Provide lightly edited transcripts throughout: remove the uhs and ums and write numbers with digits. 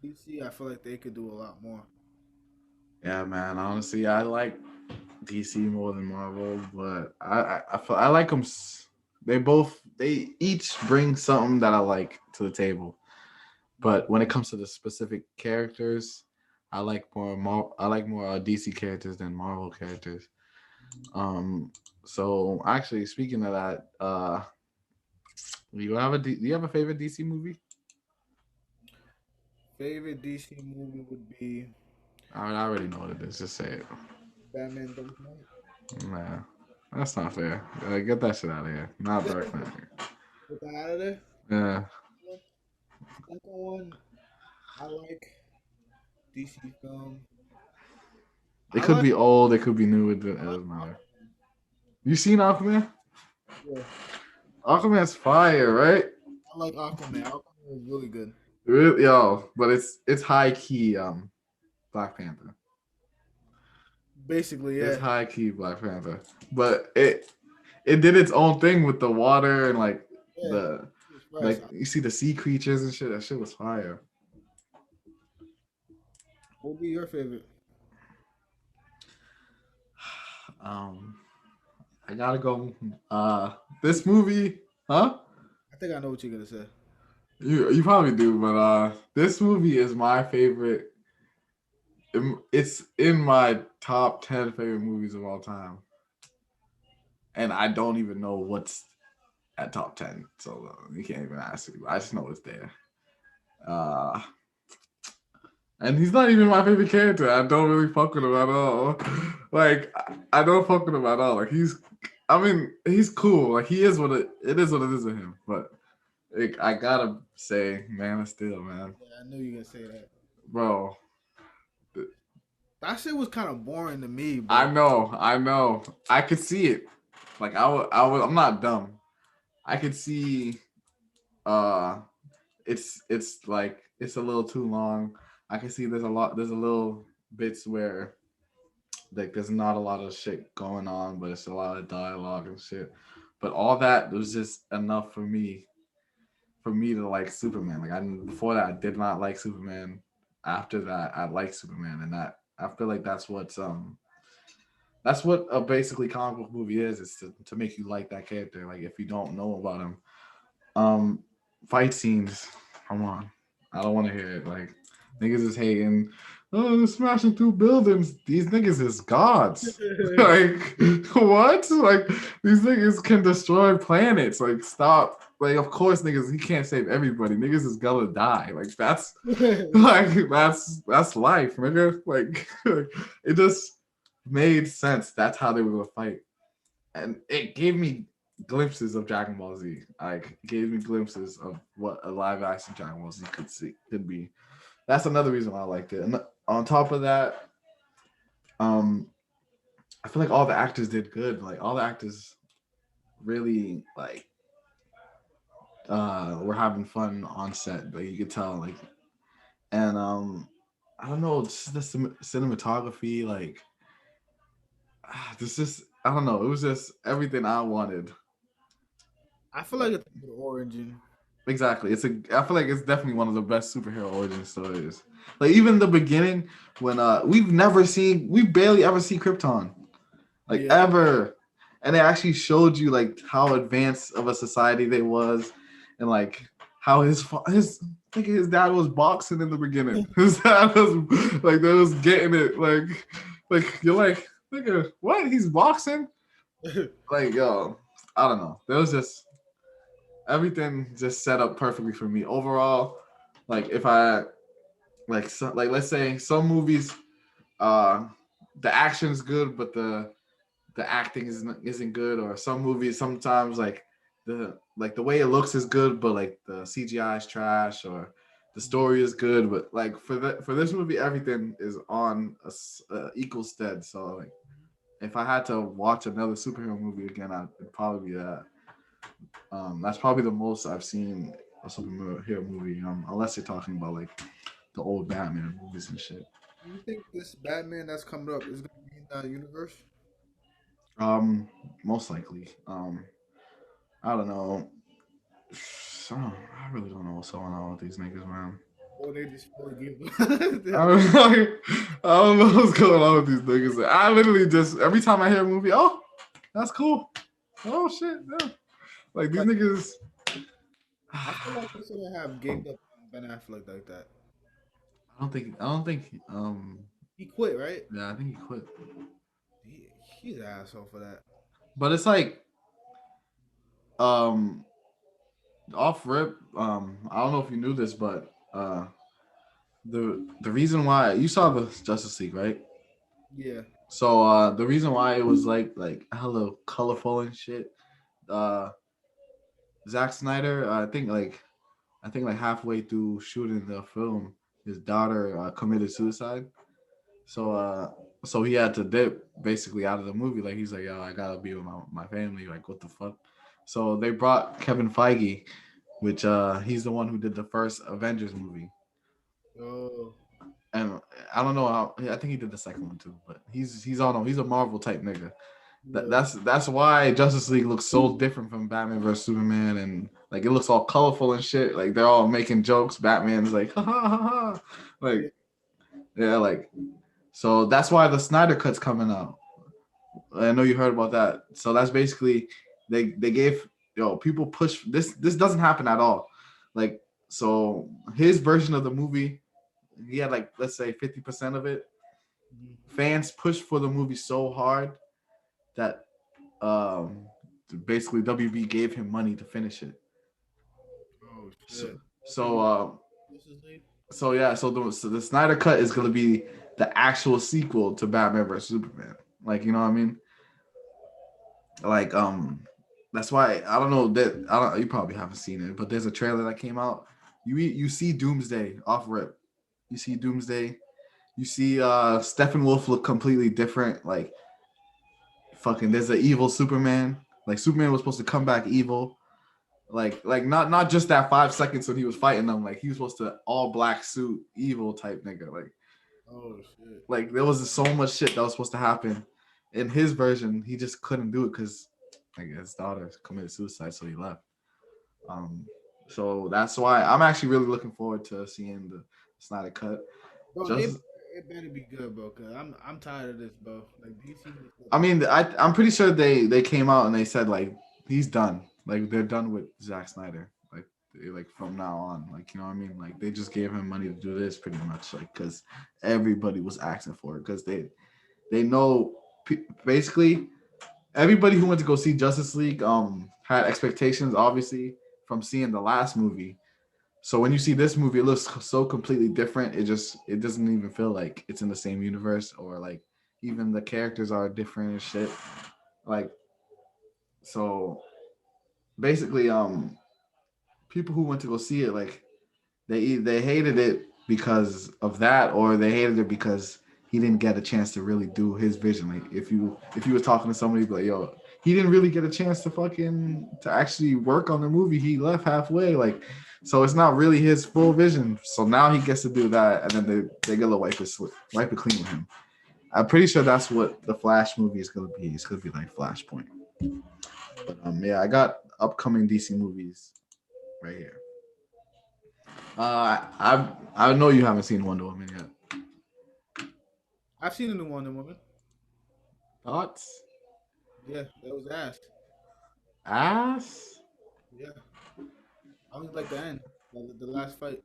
DC, I feel like they could do a lot more. Yeah, man. Honestly, I like DC more than Marvel, but I like them. They each bring something that I like to the table. But when it comes to the specific characters, I like more DC characters than Marvel characters. Um, so actually, speaking of that, do you have a favorite DC movie? Favorite DC movie would be I already know what it is. Just say it. Batman Dark Knight. Nah, that's not fair. Get that shit out of here. Not Dark Knight. Get that out of there. Yeah, Second one, I like DC film. it I could like be old. It could be new. It I like doesn't matter. Aquaman. You seen Aquaman? Yeah, Aquaman's fire, right? I like Aquaman. Aquaman is really good. Really, yo, but it's high key. Black Panther. Basically, It's yeah. high key Black Panther, but it did its own thing with the water and Yeah. the It's fresh. like you see the sea creatures and shit. That shit was fire. What would be your favorite? Um, I gotta go. This movie, huh? I think I know what you're gonna say. You probably do, but this movie is my favorite. It's in my top 10 favorite movies of all time, and I don't even know what's at top 10, so you can't even ask me. I just know it's there. Uh, and he's not even my favorite character. I don't really fuck with him at all. Like I don't fuck with him at all. Like I mean, he's cool. Like he is it is what it is with him. But like, I gotta say, Man of Steel, man, Yeah, I knew you were gonna say that. bro. That shit was kind of boring to me, I bro. know, I know. I could see it. Like I'm not dumb. I could see. Uh, it's like it's a little too long. I can see there's a little bits where like there's not a lot of shit going on, but it's a lot of dialogue and shit. But all that was just enough for me to like Superman. Like I before that I did not like Superman. After that I like Superman, and that I feel like that's what a basically comic book movie is to make you like that character. Like if you don't know about him, um, fight scenes. Come on, I don't want to hear it. Like niggas is hating. Oh, they're smashing through buildings. These niggas is gods. Like what? Like these niggas can destroy planets. Like stop. Like of course niggas he can't save everybody. Niggas is gonna die. Like that's like that's life, nigga. Like it just made sense. That's how they were gonna fight, and it gave me glimpses of Dragon Ball Z. Like it gave me glimpses of what a live action Dragon Ball Z could be. That's another reason why I liked it. And on top of that, um, I feel like all the actors did good. Like all the actors really were having fun on set. Like you could tell. Like and I don't know, just the cinematography. Like this just I don't know. It was just everything I wanted. I feel like Like it's a good origin. exactly. I feel like it's definitely one of the best superhero origin stories. Like even the beginning when we barely ever see Krypton. Like Yeah. ever. And they actually showed you like how advanced of a society they was and like how I think his dad was boxing in the beginning. His dad was like they was getting it like you're like nigga, what? He's boxing? Like yo, I don't know. There was just everything just set up perfectly for me. Overall, like if I like let's say some movies, uh, the action's good, but the acting isn't good, or some movies sometimes like the way it looks is good, but like the CGI is trash, or the story is good, but like for this movie, everything is on a equal stead. So like if I had to watch another superhero movie again, it'd probably be that. That's probably the most I've seen a superhero movie. Unless you're talking about like the old Batman movies and shit. Do you think this Batman that's coming up is gonna be in that universe? Um, Most likely. I don't know. I really don't know what's going on with these niggas, man. or they just fully give I them. don't, I don't know what's going on with these niggas. I literally just every time I hear a movie, oh, that's cool. Oh shit, yeah. Like these Like niggas. I feel like they should have gave up on Ben Affleck like that. I don't think. He quit, right? Yeah, I think he quit. He's an asshole for that. But it's like um off rip. I don't know if you knew this, but the reason why you saw the Justice League, right? Yeah. So the reason why it was like hella colorful and shit. Uh, Zack Snyder, I think like halfway through shooting the film, his daughter committed suicide. So Oh, so he had to dip basically out of the movie. Like he's like, yo, I gotta be with my family. Like what the fuck? So they brought Kevin Feige, which he's the one who did the first Avengers movie. oh, And I don't know how. I think he did the second one too, but he's on. He's a Marvel type nigga. That, yeah. that's why Justice League looks so different from Batman vs Superman, and like it looks all colorful and shit. Like they're all making jokes. Batman's like ha ha ha ha, Yeah. like yeah, like so that's why the Snyder cut's coming out. I know you heard about that. So that's basically they gave people push this doesn't happen at all. Like so his version of the movie, he had like let's say 50% of it. Mhm. Fans pushed for the movie so hard that um basically WB gave him money to finish it. Oh So shit. That's gonna so be uh, Justice League. so yeah, so the Snyder cut is gonna be the actual sequel to Batman vs Superman. Like you know what I mean? Like that's why I don't know that I don't you probably haven't seen it, but there's a trailer that came out. You see Doomsday off rip. You see Doomsday. You see Steppenwolf look completely different. Like fucking there's an evil Superman. Like Superman was supposed to come back evil. Like not just that 5 seconds when he was fighting them. Like he was supposed to all black suit evil type nigga. Oh shit. Like there was so much shit that was supposed to happen. In his version, he just couldn't do it because like his daughter committed suicide, so he left. Um, so that's why I'm actually really looking forward to seeing the Snyder cut. Bro, Just, it better be good, bro. Cause I'm tired of this, bro. Like DC needs to I mean, I'm pretty sure they came out and they said like he's done, like they're done with Zack Snyder, like from now on, like you know what I mean, like they just gave him money to do this pretty much, like because everybody was asking for it because they know basically everybody who went to go see Justice League had expectations obviously from seeing the last movie. So when you see this movie, it looks so completely different. It doesn't even feel like it's in the same universe or like even the characters are different and shit. Like so basically people who went to go see it like they hated it because of that or they hated it because he didn't get a chance to really do his vision. Like if you were talking to somebody like yo, he didn't really get a chance to actually work on the movie. He left halfway. Like so it's not really his full vision. So now he gets to do that and then they're gonna wipe it clean with him. I'm pretty sure that's what the Flash movie is gonna be. It's gonna be like Flashpoint. But yeah, I got upcoming DC movies right here. I know you haven't seen Wonder Woman yet. I've seen a new Wonder Woman. Thoughts? Yeah, that was ass. Ass? Yeah, I was like the end, the last fight.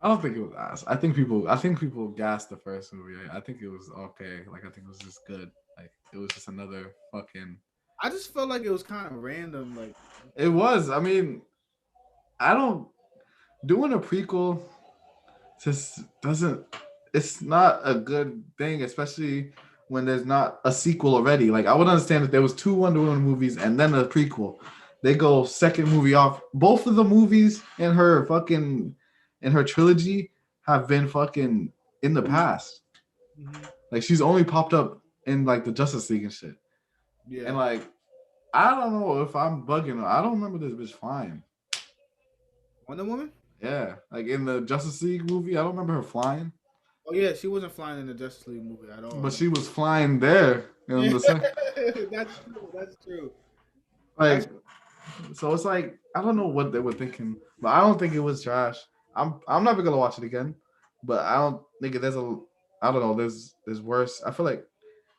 I don't think it was ass. I think people gassed the first movie. I think it was okay. Like I think it was just good. Like it was just another fucking. I just felt like it was kind of random. Like, It was. I mean, I don't doing a prequel just doesn't. It's not a good thing, especially when there's not a sequel already. Like I would understand if there was two Wonder Woman movies and then a prequel. They go second movie off. Both of the movies in her trilogy have been fucking in the past. mhm. Like she's only popped up in like the Justice League and shit. And Yeah, like I don't know if I'm bugging. I don't remember this bitch flying. Wonder Woman. Yeah, like in the Justice League movie, I don't remember her flying, Oh yeah, she wasn't flying in the Justice League movie at all. but she was flying there in Yeah, the second. that's true. That's true. Like That's so, it's like I don't know what they were thinking, but I don't think it was trash. I'm never gonna watch it again. But I don't think there's a I don't know. There's worse. I feel like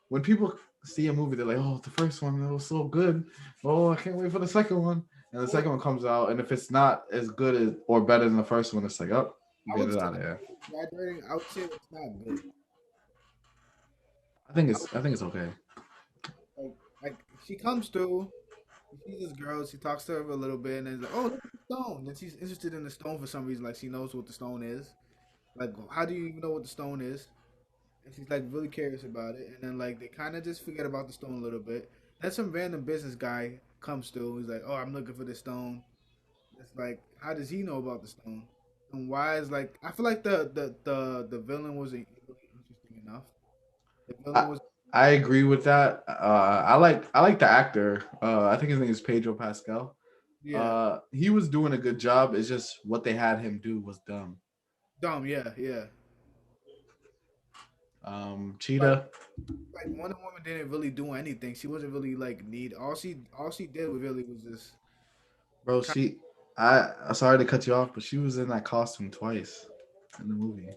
when people see a movie, they're like, "Oh, the first one it was so good. Oh, I can't wait for the second one." And the Well, second one comes out, and if it's not as good as or better than the first one, it's like, "Oh, I get would it say out of here." exaggerating. I would say it's not good. I would, I think it's okay. like she comes through. She sees this girl. She talks to her for a little bit, and then it's like, oh, look at the stone. Then she's interested in the stone for some reason. Like she knows what the stone is. Like, how do you even know what the stone is? And she's like really curious about it. And then like they kind of just forget about the stone a little bit. Then some random business guy comes through. He's like, oh, I'm looking for this stone. It's like, how does he know about the stone? And why is like I feel like the villain wasn't really interesting enough. The villain I was I agree with that. I like the actor. I think his name is Pedro Pascal. yeah He was doing a good job. It's just what they had him do was dumb. dumb yeah. Like Cheetah, like Wonder Woman didn't really do anything. She wasn't really like need. All she did really was just bro. kind I'm sorry to cut you off, but she was in that costume twice in the movie. of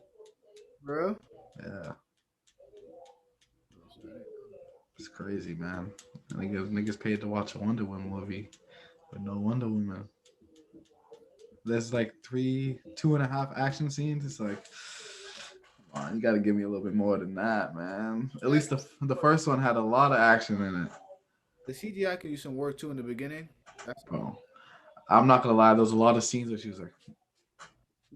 real. Yeah, it's crazy, man. Niggas paid to watch a Wonder Woman movie, but no Wonder Woman. There's like three, 2.5 action scenes. It's like, come on, you got to give me a little bit more than that, man. At least the first one had a lot of action in it, The CGI could use some work too in the beginning. That's all. bro. I'm not gonna lie. There was a lot of scenes where she was like,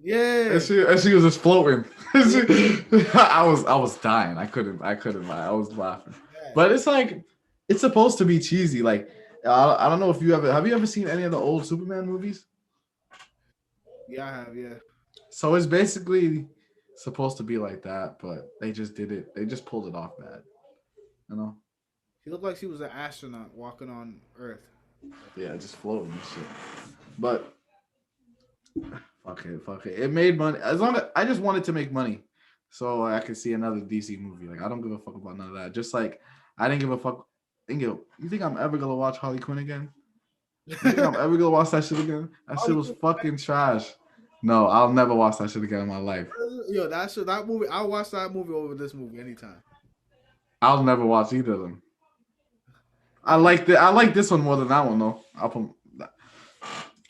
Yeah, and she was just floating. yeah, I was dying. I couldn't lie. I was laughing. yeah, But it's like it's supposed to be cheesy. Like I don't know if you ever have you ever seen any of the old Superman movies? yeah. I have yeah. So it's basically supposed to be like that, but they just did it. They just pulled it off bad. You know? She looked like she was an astronaut walking on Earth. Like, Yeah, just floating and shit. But fuck it, fuck it. It made money. As long as I just wanted to make money, so I could see another DC movie. Like I don't give a fuck about none of that. Just like I didn't give a fuck. You think I'm ever gonna watch Harley Quinn again? You think I'm ever gonna watch that shit again? That shit Harley was Quinn, fucking trash. No, I'll never watch that shit again in my life. yo, that movie. I'll watch that movie over this movie anytime. I'll never watch either of them. I I like this one more than that one though.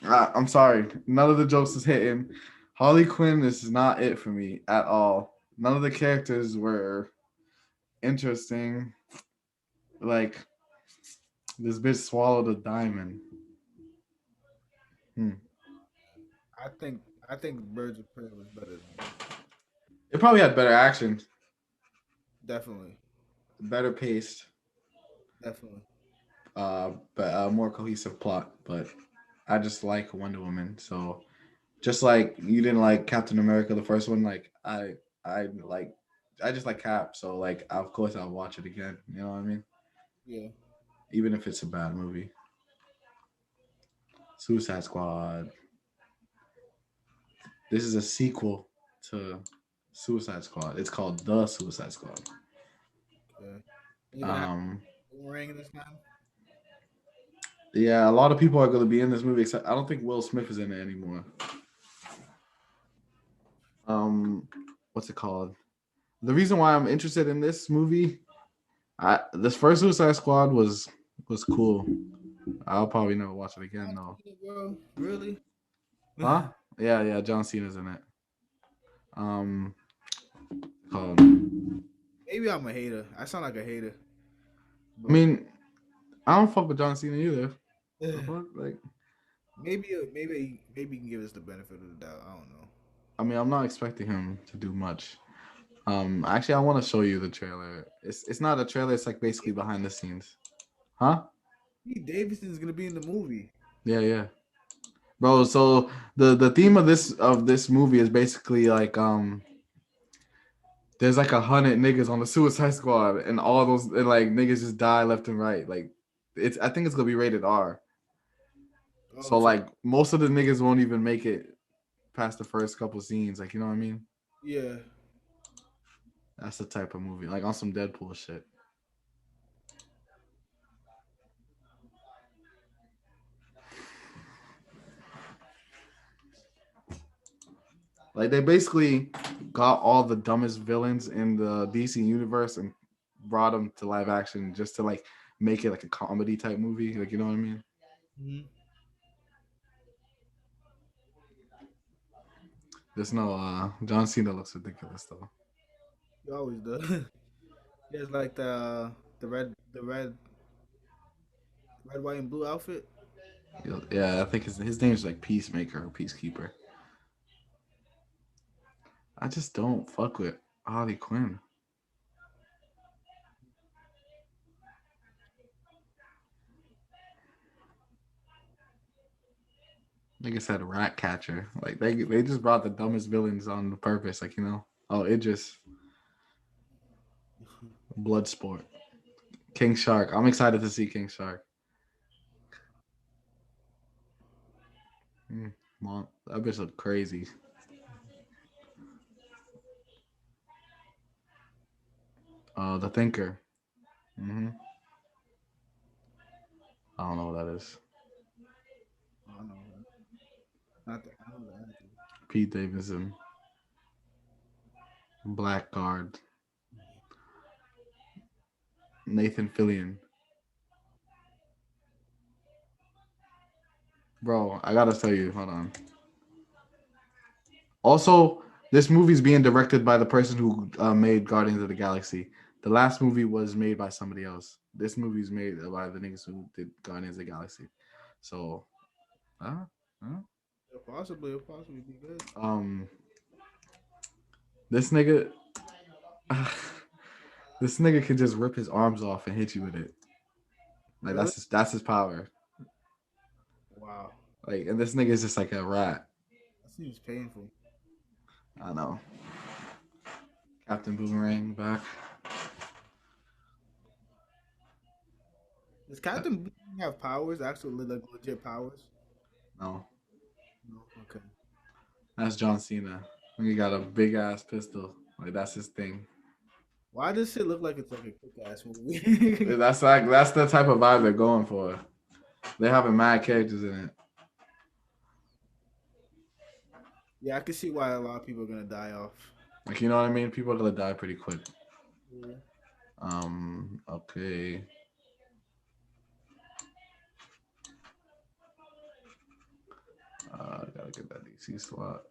I'm sorry, none of the jokes is hitting. Harley Quinn is not it for me at all. None of the characters were interesting. Like this bitch swallowed a diamond. Hmm. I think I think Birds of Prey was better than this. It probably had better action, Definitely, better paced, definitely. but more cohesive plot. But I just like Wonder Woman, so just like you didn't like Captain America, the first one, like I like I just like Cap, so like of course I'll watch it again. You know what I mean? Yeah. Even if it's a bad movie. Suicide Squad. This is a sequel to Suicide Squad. It's called The Suicide Squad. Okay. You're gonna have Um, Boomerang this time. yeah, a lot of people are going to be in this movie. Except I don't think Will Smith is in it anymore. Um, what's it called? The reason why I'm interested in this movie, this first Suicide Squad was cool. I'll probably never watch it again though. Bro, really? Huh? Yeah, yeah. John Cena's in it. Um, called. Maybe I'm a hater. I sound like a hater, I but mean, I don't fuck with John Cena either. The fuck, like, maybe you can give us the benefit of the doubt. I don't know. I mean, I'm not expecting him to do much. Actually, I want to show you the trailer. It's not a trailer. It's like basically behind the scenes. Huh? Pete Davidson is gonna be in the movie. Yeah, yeah, bro. So the theme of this movie is basically like there's like 100 niggas on the Suicide Squad, and all those and like niggas just die left and right. Like it's I think it's gonna be rated R. Oh, So so like most of the niggas won't even make it past the first couple scenes. Like you know what I mean? yeah, That's the type of movie, like on some Deadpool shit. Like they basically got all the dumbest villains in the DC universe and brought them to live action just to like make it like a comedy type movie. Like you know what I mean? Mm-hmm. There's no John Cena looks ridiculous though. He always does. He has like the red, white, and blue outfit. Yeah, I think his name's like Peacemaker or Peacekeeper. I just don't fuck with Harley Quinn. Nigga said rat catcher. Like they just brought the dumbest villains on purpose. Like you know. Oh, it just blood sport. King Shark. I'm excited to see King Shark. Mom, that bitch look crazy. The Thinker. hmm I don't know what that is. I don't know. Not that I know the actor. Pete Davidson. Blackguard. Nathan Fillion. Bro, I gotta tell you. Hold on. Also, this movie's being directed by the person who made Guardians of the Galaxy. The last movie was made by somebody else. This movie's made by the niggas who did Guardians of the Galaxy. So, uh, uh, It'll possibly be good. um, this nigga, this nigga can just rip his arms off and hit you with it. Like Really? that's his power. Wow. Like, and this nigga is just like a rat. That seems painful. I know. Captain Boomerang back. Does Uh, Captain Boomerang have powers? Actually, like legit powers? no, No. Okay. that's John Cena. He got a big ass pistol. Like that's his thing. Why does it look like it's like a kick-ass movie? That's the type of vibe they're going for. They having mad characters in it. Yeah, I can see why a lot of people are gonna die off. Like you know what I mean? People are gonna die pretty quick. Yeah. Okay. Gotta get that DC slot.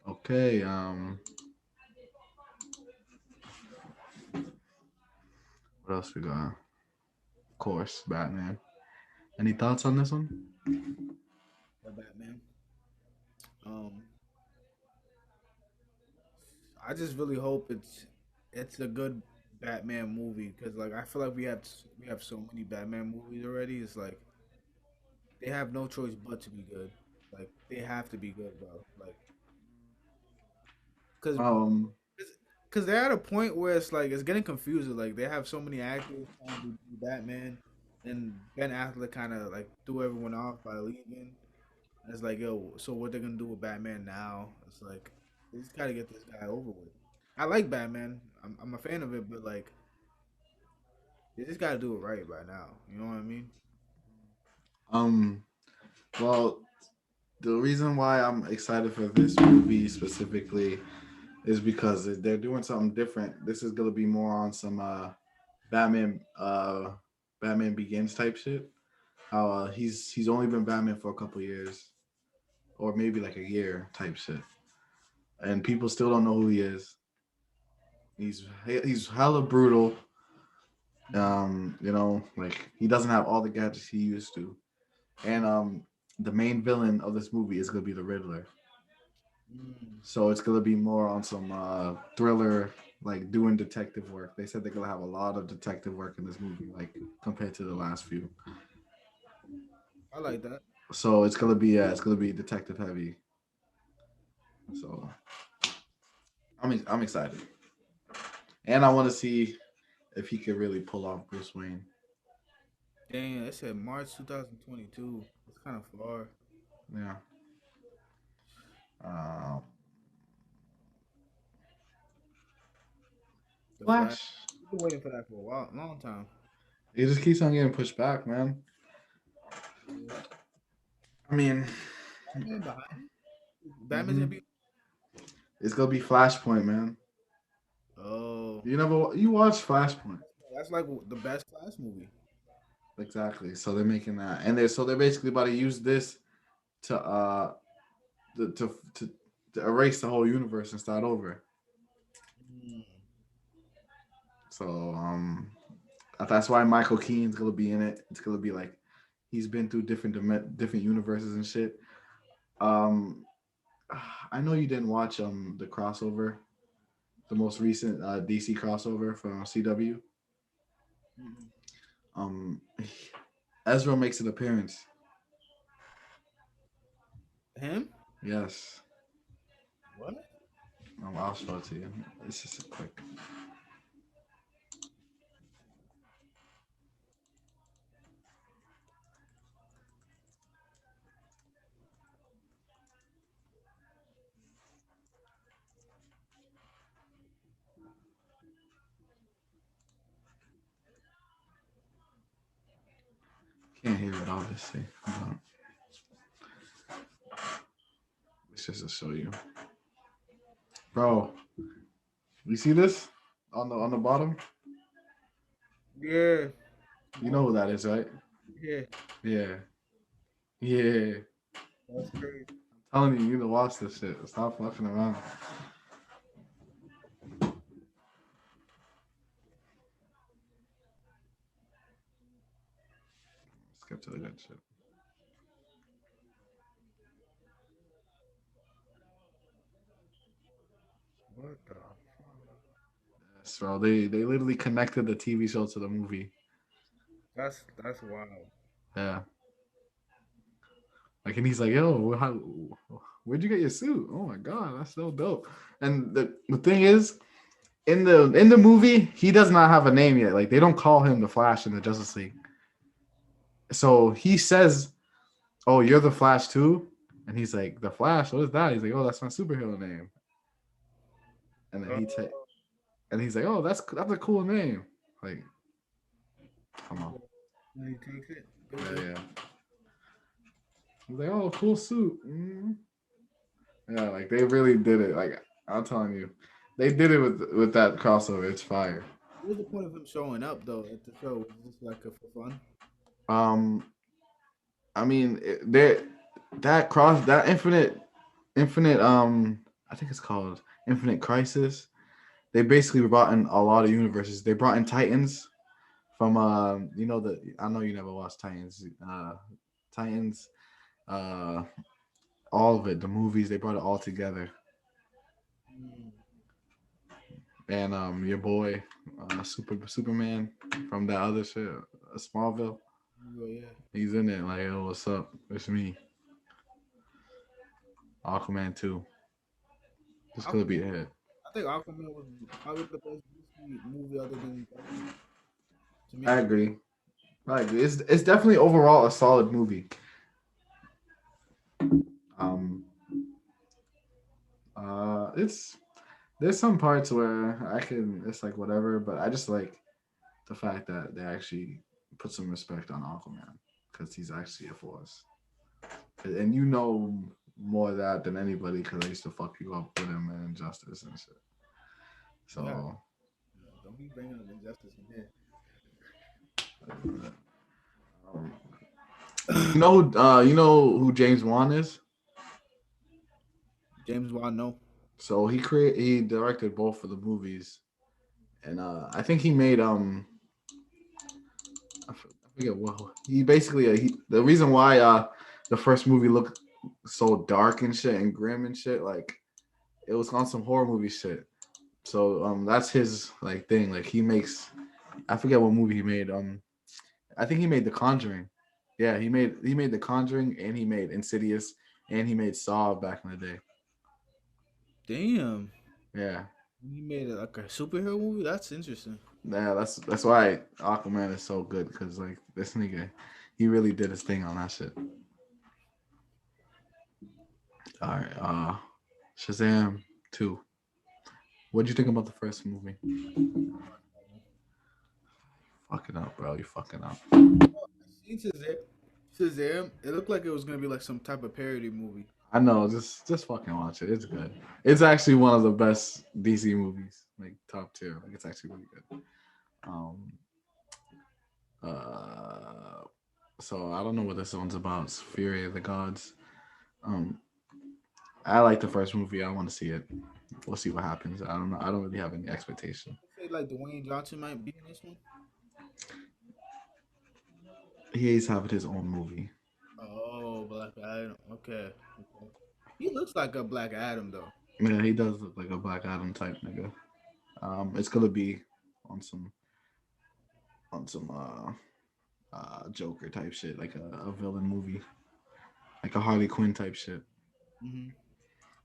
Okay. What else we got? Of course, Batman. Any thoughts on this one? The Batman. Um, I just really hope it's a good Batman movie because like I feel like we have so many Batman movies already. It's like they have no choice but to be good. Like they have to be good, bro. Like because Um. because they're at a point where it's like it's getting confusing. Like they have so many actors trying to do Batman, and Ben Affleck kind of like threw everyone off by leaving. And it's like, yo, so what they're gonna do with Batman now? It's like they just gotta get this guy over with. I like Batman. I'm a fan of it, but like they just gotta do it right by now. You know what I mean? Um. Well, the reason why I'm excited for this movie specifically is because they're doing something different. This is gonna be more on some Batman Batman Begins type shit. How he's only been Batman for a couple years or maybe like a year type shit, and people still don't know who he is. He's hella brutal. You know, like he doesn't have all the gadgets he used to, and the main villain of this movie is gonna be the Riddler. Mm, So it's gonna be more on some thriller, like doing detective work. They said they're gonna have a lot of detective work in this movie, like compared to the last few. I like that. So it's gonna be detective heavy. So I'm excited, and I want to see if he could really pull off Bruce Wayne. Dang, it said March 2022. It's kind of far. Yeah. Uh, The Flash. Flash. We've been waiting for that for a while, long time. It just keeps on getting pushed back, man. Yeah. I mean, Batman behind it? Batman's gonna mhm, be. it's gonna be Flashpoint, man. Oh, You watch Flashpoint. that's like the best Flash movie. Exactly. So they're making that, and they're basically about to use this to to to, to, to erase the whole universe and start over. Mm. So that's why Michael Keaton's gonna be in it. It's gonna be like he's been through different universes and shit. Um, I know you didn't watch the crossover, the most recent DC crossover from CW. Mm-mm. Um, Ezra makes an appearance. Him? Yes, What? I'll show it to you. It's just a quick. Can't hear it obviously, but it's just to show you, bro. You see this on the bottom? Yeah. You know who that is, right? Yeah. Yeah, yeah. That's crazy. Telling you, you need to watch this shit. Stop fucking around. Skip to the good shit. What the? Yes, bro. They literally connected the TV show to the movie. That's wild. Yeah. Like, and he's like, "Yo, where'd you get your suit? Oh my god, that's so dope." And the thing is, in the movie, he does not have a name yet. Like, they don't call him the Flash in the Justice League. So he says, "Oh, you're the Flash too," and he's like, "The Flash? What is that?" He's like, "Oh, that's my superhero name." And then Uh, and he's like, "Oh, that's a cool name." Like, come on. and he takes it. Yeah, yeah. He's like, "Oh, cool suit." Mm. Yeah, like they really did it. Like I'm telling you, they did it with that crossover. It's fire. What was the point of him showing up though at the show? Was this like a for fun? Um, I mean, that cross that infinite I think it's called Infinite Crisis. They basically brought in a lot of universes. They brought in Titans from you know the I know you never watched Titans. Titans, uh all of it, the movies, they brought it all together. Mm. And your boy, Superman from that other shit, Smallville. Oh yeah. He's in it. Like, oh, what's up? It's me, Aquaman 2. Just gonna be Aquaman. a hit. I think Aquaman was probably the best DC movie other than Batman to I me. agree. I agree. It's definitely overall a solid movie. Um, it's there's some parts where I can it's like whatever, but I just like the fact that they actually put some respect on Aquaman because he's actually a force, and you know more of that than anybody because I used to fuck you up with him and Injustice and shit. Yeah. So Don't be bringing up injustice in here. um, you know who James Wan is. James Wan, no. So he directed both of the movies, and I think he made I forget what he basically the reason why the first movie looked so dark and shit and grim and shit, like it was on some horror movie shit. So that's his like thing. Like he makes I forget what movie he made. I think he made The Conjuring. Yeah, he made The Conjuring and he made Insidious and he made Saw back in the day. Damn. Yeah. He made it like a superhero movie? That's interesting. Yeah, that's why Aquaman is so good because like this nigga, he really did his thing on that shit. All right, Shazam 2. What'd you think about the first movie? Fucking up, bro. You fucking up. I seen Shazam. Shazam. It looked like it was gonna be like some type of parody movie. I know, just fucking watch it. It's good. It's actually one of the best DC movies, like top tier. Like it's actually really good. Um, uh, so I don't know what this one's about. It's Fury of the Gods. Um, I like the first movie. I want to see it. We'll see what happens. I don't know. I don't really have any expectation. I feel like Dwayne Johnson might be in this one. He's having his own movie. Oh, Black Adam. Okay. Okay. He looks like a Black Adam though. Yeah, he does look like a Black Adam type nigga. It's gonna be on some on some Joker type shit, like a villain movie, like a Harley Quinn type shit. Hmm.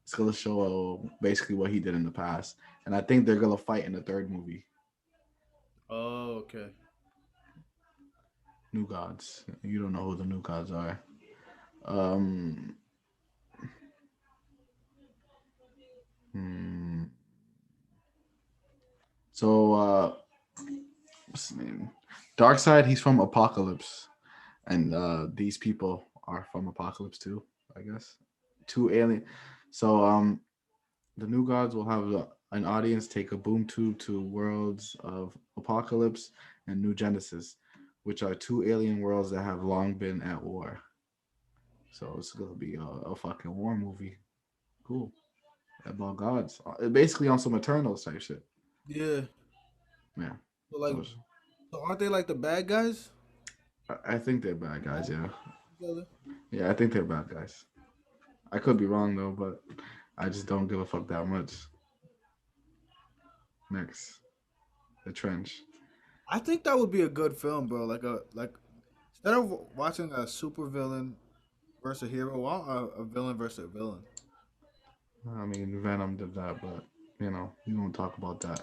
It's gonna show basically what he did in the past, and I think they're gonna fight in the third movie, Oh, okay. New Gods. You don't know who the New Gods are. Um, hmm. So what's his name? Darkseid. He's from Apocalypse, and these people are from Apocalypse too. I guess two alien. So the New Gods will have an audience take a boom tube to worlds of Apocalypse and New Genesis, which are two alien worlds that have long been at war. So it's gonna be a fucking war movie. Cool. About gods. Basically on some Eternals type shit. Yeah. Yeah. So So like, so aren't they like the bad guys? I think they're bad guys. Yeah. Each other? Yeah, I think they're bad guys. I could be wrong though, but I just don't give a fuck that much. Next, the trench. I think that would be a good film, bro. Like instead of watching a super villain versus a hero, why a villain versus a villain? I mean, Venom did that, but we won't talk about that.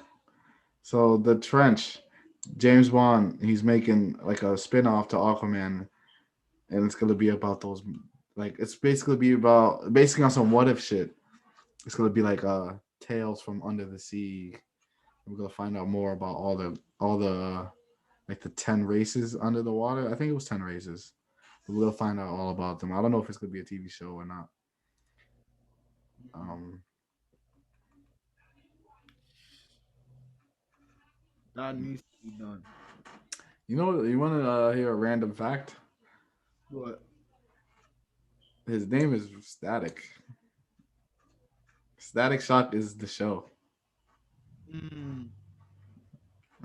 So the trench, James Wan, he's making like a spin-off to Aquaman, and it's gonna be about those. Like it's basically be about basically on some what if shit. It's gonna be like tales from under the sea. We're gonna find out more about all the like the 10 races under the water. I think it was 10 races. We'll find out all about them. I don't know if it's gonna be a TV show or not. Um, That needs to be done. you want to hear a random fact? But His name is Static. Static Shock is the show. mm,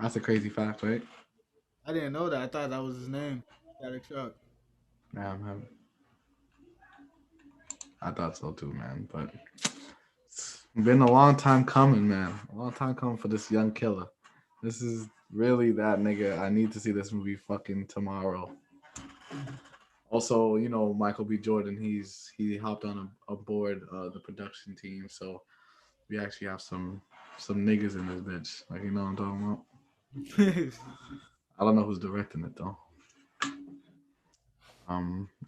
That's a crazy fact, right? I didn't know that. I thought that was his name. Static Shock. Yeah, man. I thought so too, man. But it's been a long time coming, man. A long time coming for this young killer. This is really that nigga. I need to see this movie fucking tomorrow. Also, Michael B. Jordan. He hopped on aboard the production team, so we actually have some niggas in this bitch. Like you know what I'm talking about. I don't know who's directing it though.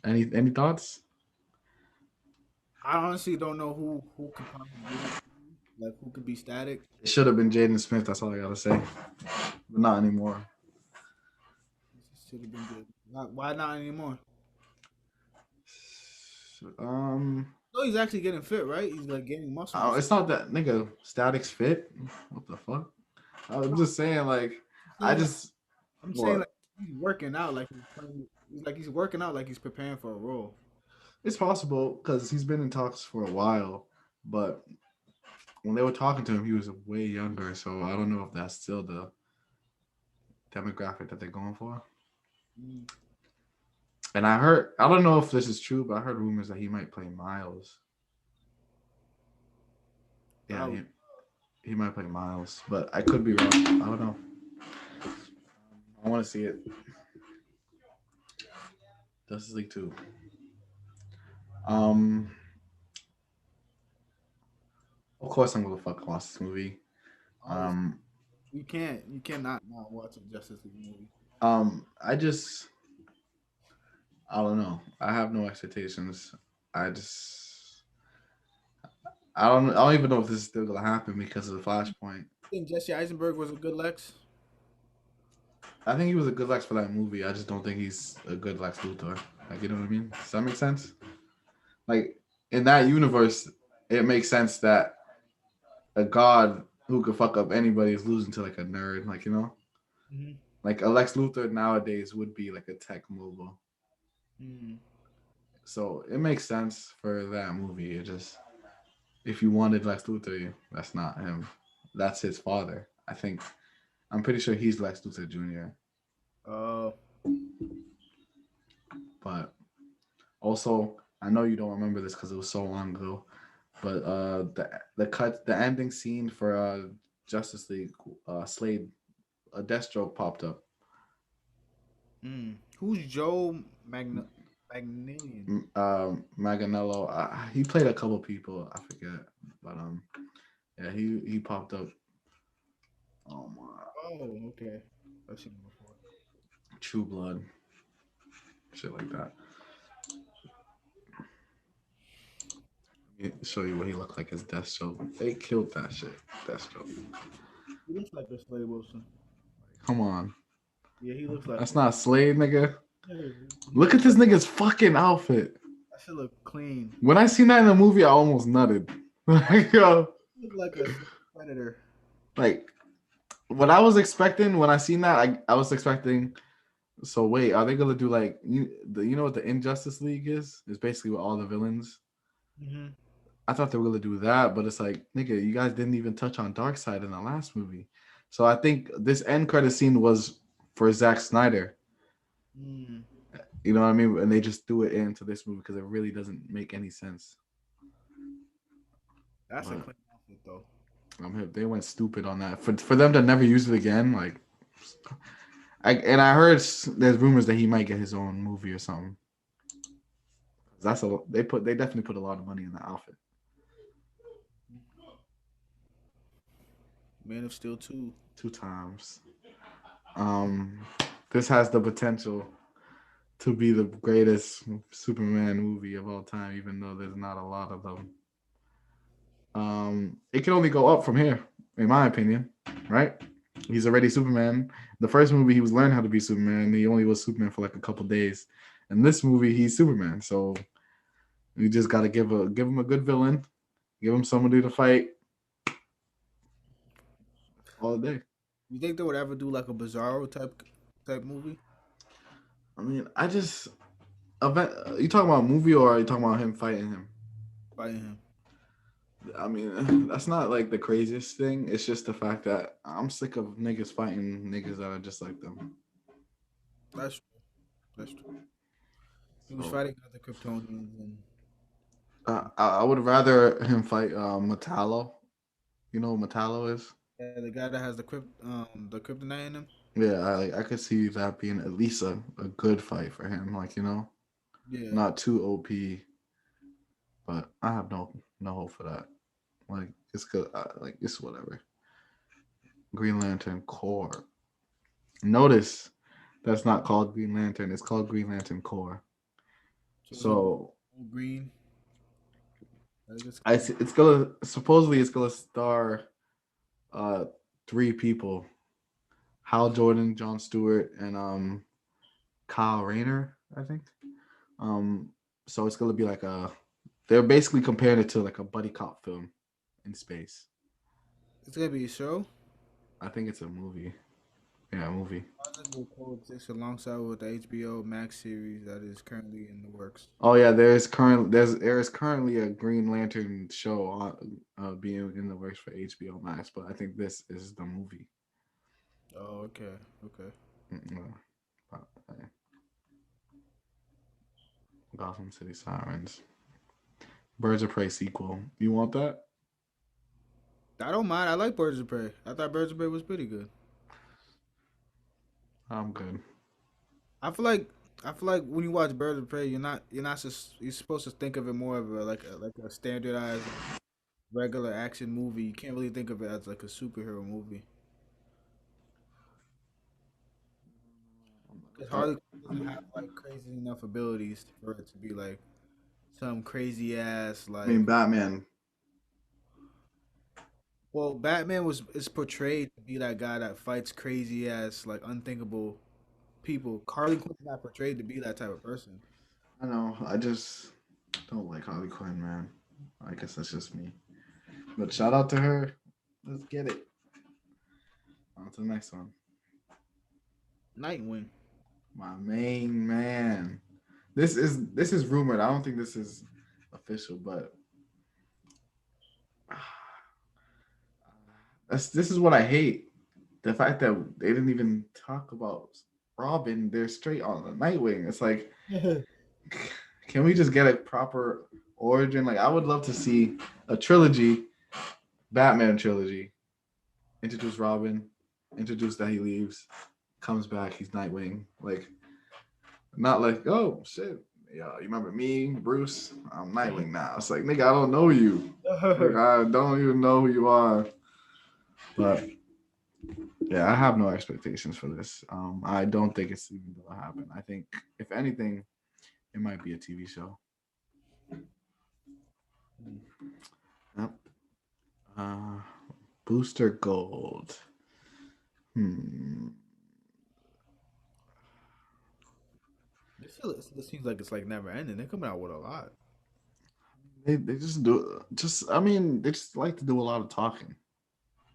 Any thoughts? I honestly don't know who could possibly do this. Like who could be Static. It should have been Jaden Smith. That's all I gotta say. But not anymore. This should have been good. Why not anymore? Um, No, he's actually getting fit, right? He's like gaining muscle and oh, shit. it's not that nigga Static's fit. What the fuck? I'm just saying, like, I'm I saying like, just I'm saying like what? he's working out like he's playing. Like he's working out like he's preparing for a role. It's possible because he's been in talks for a while, but when they were talking to him, he was way younger. So I don't know if that's still the demographic that they're going for. Mm. And I don't know if this is true, but I heard rumors that he might play Miles. Yeah, I he might play Miles, but I could be wrong. I don't know. I want to see it. Justice League 2. Um, of course I'm gonna fuck watch this movie. honestly, Um, you cannot not watch a Justice League movie. I just I don't know. I have no expectations. I just I don't even know if this is still gonna happen because of the Flashpoint. I think Jesse Eisenberg was a good Lex. I think he was a good Lex for that movie. I just don't think he's a good Lex Luthor. Like, you know what I mean? Does that make sense? Like, in that universe, it makes sense that a god who could fuck up anybody is losing to like a nerd. Like, you know, Hmm. like a Lex Luthor nowadays would be like a tech mogul. Mm. So it makes sense for that movie. It just if you wanted Lex Luthor, that's not him. That's his father. I think I'm pretty sure he's Lex Luthor Jr. Uh, But also, I know you don't remember this because it was so long ago. But the ending scene for Justice League, Slade, a Deathstroke popped up. who's Joe Magnilian? Maganello, he played a couple people. I forget, but yeah, he popped up. Oh my, Oh, okay. I've seen him before. True Blood, shit like that. Let me show you what he looked like as Deathstroke. They killed that shit, Deathstroke. He looks like a Slade Wilson. Come on, Yeah, he looks like that's not Slade, nigga. yeah, he Look at looks this like nigga's fucking outfit. that should look clean. When I seen that in the movie, I almost nutted. Like, yo, He look like a predator. like what I was expecting when I seen that, I was expecting. So wait, are they gonna do like you know what the Injustice League is? It's basically with all the villains. Hmm. I thought they were gonna do that, but it's like, nigga, you guys didn't even touch on Darkseid in the last movie. So I think this end credit scene was for Zack Snyder. Mm. You know what I mean? And they just threw it into this movie because it really doesn't make any sense. That's a But clean outfit though. they went stupid on that. For them to never use it again, like, I heard there's rumors that he might get his own movie or something. They definitely put a lot of money in the outfit. Man of Steel 2. Two times. Um, this has the potential to be the greatest Superman movie of all time, even though there's not a lot of them. It can only go up from here, in my opinion. Right? He's already Superman. The first movie, he was learning how to be Superman. He only was Superman for like a couple days. In this movie, he's Superman. So you just got to give him a good villain, give him somebody to fight all day. You think they would ever do like a Bizarro type movie? I mean, I just event. You talking about a movie or are you talking about him fighting him? Fighting him. I mean, that's not like the craziest thing. It's just the fact that I'm sick of niggas fighting niggas that are just like them. That's true. That's true. He was So fighting other Kryptonians and I would rather him fight Metallo. You know what Metallo is? yeah, the guy that has the kryptonite in him. Yeah, I could see that being at least a good fight for him. Like, you know, Yeah. not too OP, but I have no hope for that. Like it's good. Like it's whatever. Green Lantern Corps. Notice that's not called Green Lantern. It's called Green Lantern Corps. So it's gonna be So all green. I guess. it's gonna supposedly it's gonna star uh three people: Hal Jordan, John Stewart, and Kyle Rayner, I think. Um, so it's gonna be like a. They're basically comparing it to like a buddy cop film in space. It's gonna be a show. I think it's a movie. Yeah, a movie. It will coexist alongside with the HBO Max series that is currently in the works. Oh yeah, there is currently a Green Lantern show being in the works for HBO Max, but I think this is the movie. Oh, okay, okay. Mm, Gotham City Sirens, Birds of Prey sequel. You want that? I don't mind. I like Birds of Prey. I thought Birds of Prey was pretty good. I'm good. I feel like I feel like when you watch Birds of Prey, you're not just you're supposed to think of it more of a standardized regular action movie. You can't really think of it as like a superhero movie. Because Uh, Harley Quinn doesn't have like crazy enough abilities for it to be like some crazy ass I mean, like. Batman. Well, Batman was is portrayed to be that guy that fights crazy ass like unthinkable people. Harley Quinn's not portrayed to be that type of person. I know. I just don't like Harley Quinn, man. I guess that's just me. But shout out to her. Let's get it. On to the next one. Nightwing. My main man. This is rumored. I don't think this is official, but this is what I hate. The fact that they didn't even talk about Robin. They're straight on the Nightwing. It's like, can we just get a proper origin? Like, I would love to see a trilogy, Batman trilogy. Introduce Robin, introduce that he leaves, comes back, he's Nightwing. Like, not like, oh shit, yeah, you remember me, Bruce? I'm Nightwing now. It's like, nigga, I don't know you. Like, I don't even know who you are. But yeah, I have no expectations for this. I don't think it's even gonna happen. I think, if anything, it might be a TV show. Yep. Uh, Booster Gold. Hmm. This seems like it's like never ending. They're coming out with a lot. They just do just. I mean, they just like to do a lot of talking.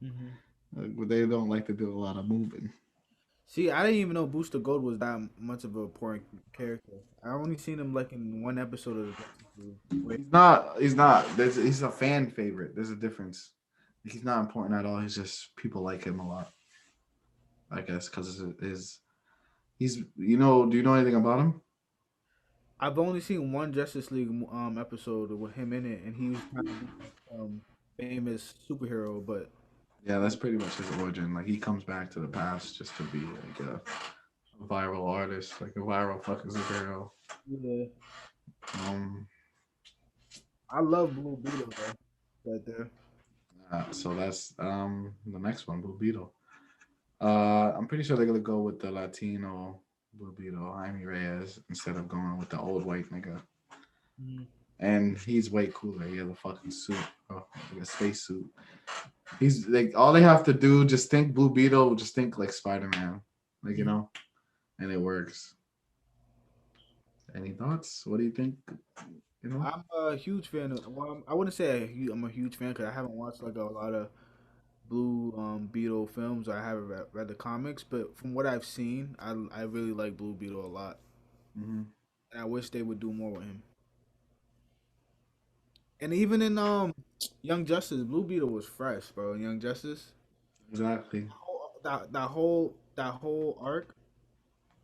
Hmm. They don't like to do a lot of moving. See, I didn't even know Booster Gold was that much of a important character. I only seen him like in one episode of the Justice League. Wait, He's not. He's not. He's a fan favorite. There's a difference. He's not important at all. He's just people like him a lot. I guess because his he's. Do you know anything about him? I've only seen one Justice League episode with him in it, and he was trying to be famous superhero, but Yeah, that's pretty much his origin. Like, he comes back to the past just to be like a viral artist, like a viral fucking superhero. yeah, Um. I love Blue Beetle though. Right there. So that's the next one, Blue Beetle. I'm pretty sure they're gonna go with the Latino Blue Beetle, Jaime Reyes, instead of going with the old white nigga. Mhm. And he's way cooler. He has a fucking suit, like a space suit. He's like, all they have to do, just think Blue Beetle, just think like Spider Man, like, and it works. Any thoughts? What do you think? You know? I'm a huge fan of. Well, I wouldn't say I'm a huge fan because I haven't watched like a lot of Blue Beetle films. I haven't read the comics, but from what I've seen, I really like Blue Beetle a lot, Mm-hmm. and I wish they would do more with him. And even in Young Justice, Blue Beetle was fresh, bro. In Young Justice, Exactly. that whole arc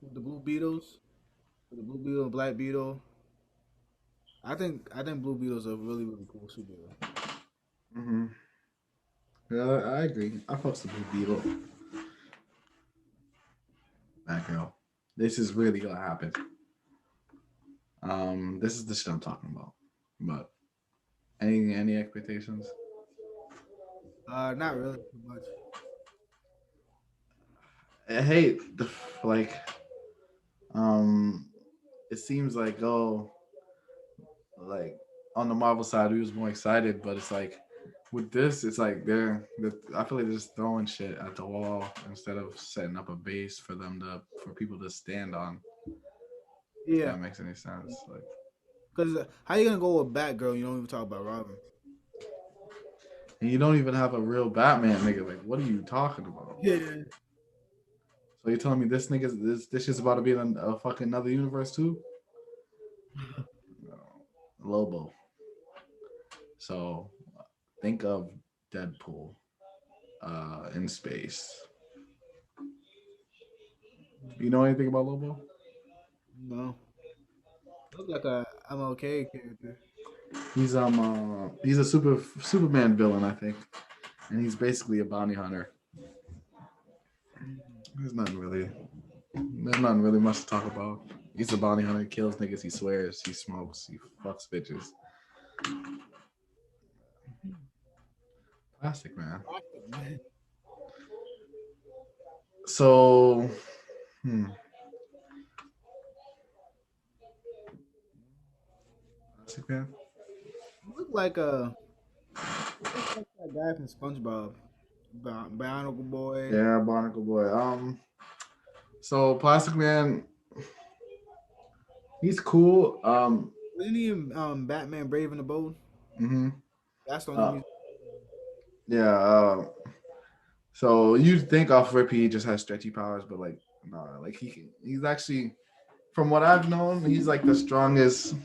with the Blue Beetles, with the Blue Beetle and Black Beetle. I think Blue Beetle's a really cool superhero. Mm-hmm. Yeah, I agree. I fucks the Blue Beetle. That girl. This is really gonna happen. This is the shit I'm talking about. But any expectations? Not really too much. I hate the like. Um, it seems like, like, on the Marvel side we was more excited, but it's like with this, it's like I feel like they're just throwing shit at the wall instead of setting up a base for people to stand on. If Yeah, that makes any sense, like, because how you gonna go with Batgirl? You don't even talk about Robin. and you don't even have a real Batman, nigga. Like, what are you talking about? Yeah. So you're telling me this shit's about to be in a fucking another universe too? No. Lobo. So think of Deadpool in space. You know anything about Lobo? No, look like a MLK character. He's a Superman villain, I think, and he's basically a bounty hunter. Mhm. There's nothing really there's nothing really much to talk about. He's a bounty hunter. He kills niggas. He swears. He smokes. He fucks bitches. Plastic man. Plastic Man. So, plastic man. He looked like that guy from SpongeBob, Bionicle Boy. Yeah, Barnacle boy. So Plastic Man. He's cool. Wasn't he in Batman Brave and the Bold? hmm That's the only uh, reason. yeah. So you'd think off Rip he just has stretchy powers, but like, nah, like he's actually, from what I've known, he's like the strongest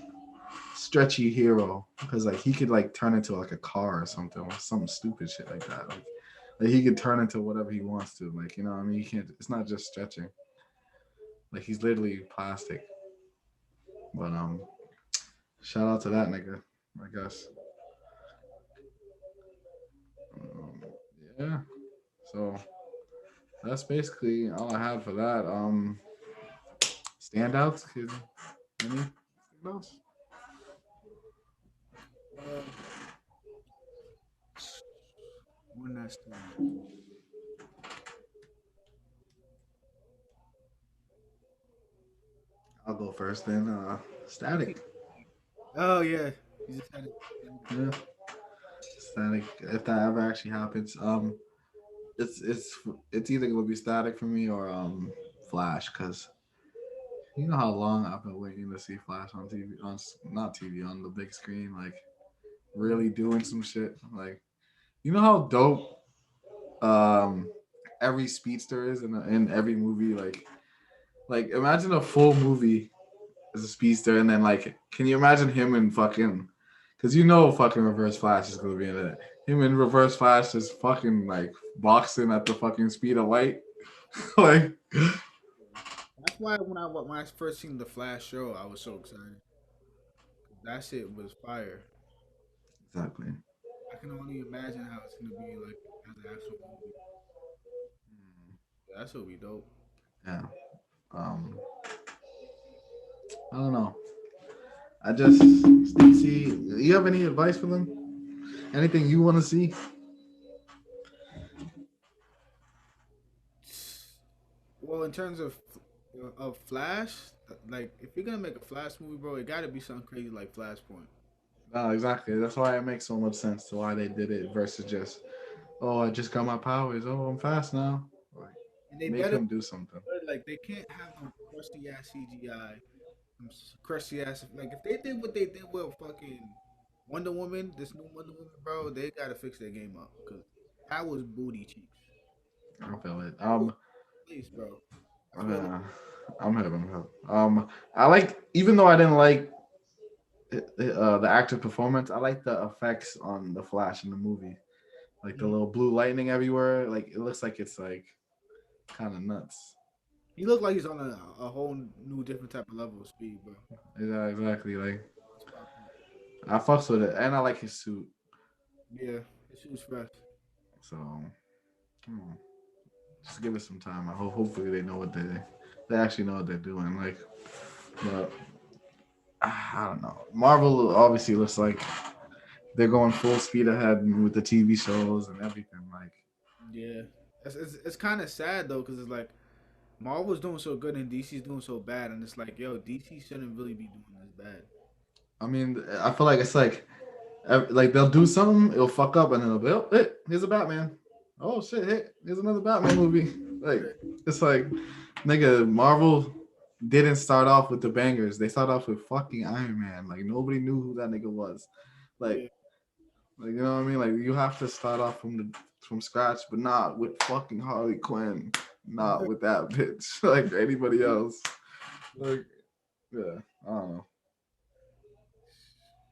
stretchy hero because like he could like turn into like a car or something or some stupid shit like that. Like he could turn into whatever he wants to. Like you know, what I mean, he can't. It's not just stretching. Like he's literally plastic. But shout out to that nigga. I guess. Um, yeah. So that's basically all I had for that. Standouts. Any standouts? Uh, one that stand out. I'll go first then. Okay. Static. Oh yeah, you just had it. Yeah. Static. If that ever actually happens, it's it's either gonna be static for me or Flash, because you know how long I've been waiting to see Flash on TV, on not TV, on the big screen, like Mhm. really doing some shit. Like you know how dope um every speedster is in every movie. Like imagine a full movie as a speedster, and then like can you imagine him in fucking, because you know fucking Reverse Flash is gonna be in it. Him in Reverse Flash is fucking like boxing at the fucking speed of light. Like That's why when I first seen the Flash show, I was so excited. That shit was fire. exactly. I can only imagine how it's gonna be like as an actual movie. That's gonna be dope. Yeah. Um, I don't know. I just Stacy, you have any advice for them? Anything you want to see? Well, in terms of Flash, like if you're gonna make a Flash movie, bro, it gotta be something crazy like Flashpoint. No, exactly. That's why it makes so much sense to why they did it versus just, oh, I just got my powers. Oh, I'm fast now. Like, And they make better him do something. like they can't have no crusty ass CGI, crusty ass. Like if they did what they did with fucking Wonder Woman, this new Wonder Woman, bro, they gotta fix their game up because that was booty cheeks. I feel it. That was please, bro. I feel like Uh, I'm hip. I'm hip. I like, even though I didn't like the actor performance, I like the effects on the Flash in the movie. Like the mhm. little blue lightning everywhere. Like it looks like it's like kind of nuts. He looked like he's on a whole new different type of level of speed, bro. Yeah, exactly. Like It's popped up. I fucks with it, and I like his suit. Yeah, his shoes fresh. So hmm, just give it some time. I hope hopefully they know what they actually know what they're doing. Like, but I don't know. Marvel obviously looks like they're going full speed ahead with the TV shows and everything. Like, Yeah, it's kind of sad though because it's like Marvel's doing so good and DC's doing so bad, and it's like, yo, DC shouldn't really be doing this bad. I mean, I feel like it's like they'll do something, it'll fuck up, and then they'll be, oh, hey, here's a Batman. Oh shit, hey, here's another Batman movie. Like, it's like, nigga, Marvel didn't start off with the bangers. They started off with fucking Iron Man. Like nobody knew who that nigga was. Like, Yeah, like you know what I mean? Like you have to start off from scratch, but not with fucking Harley Quinn. Not with that bitch. Like anybody else. Like, yeah, I don't know.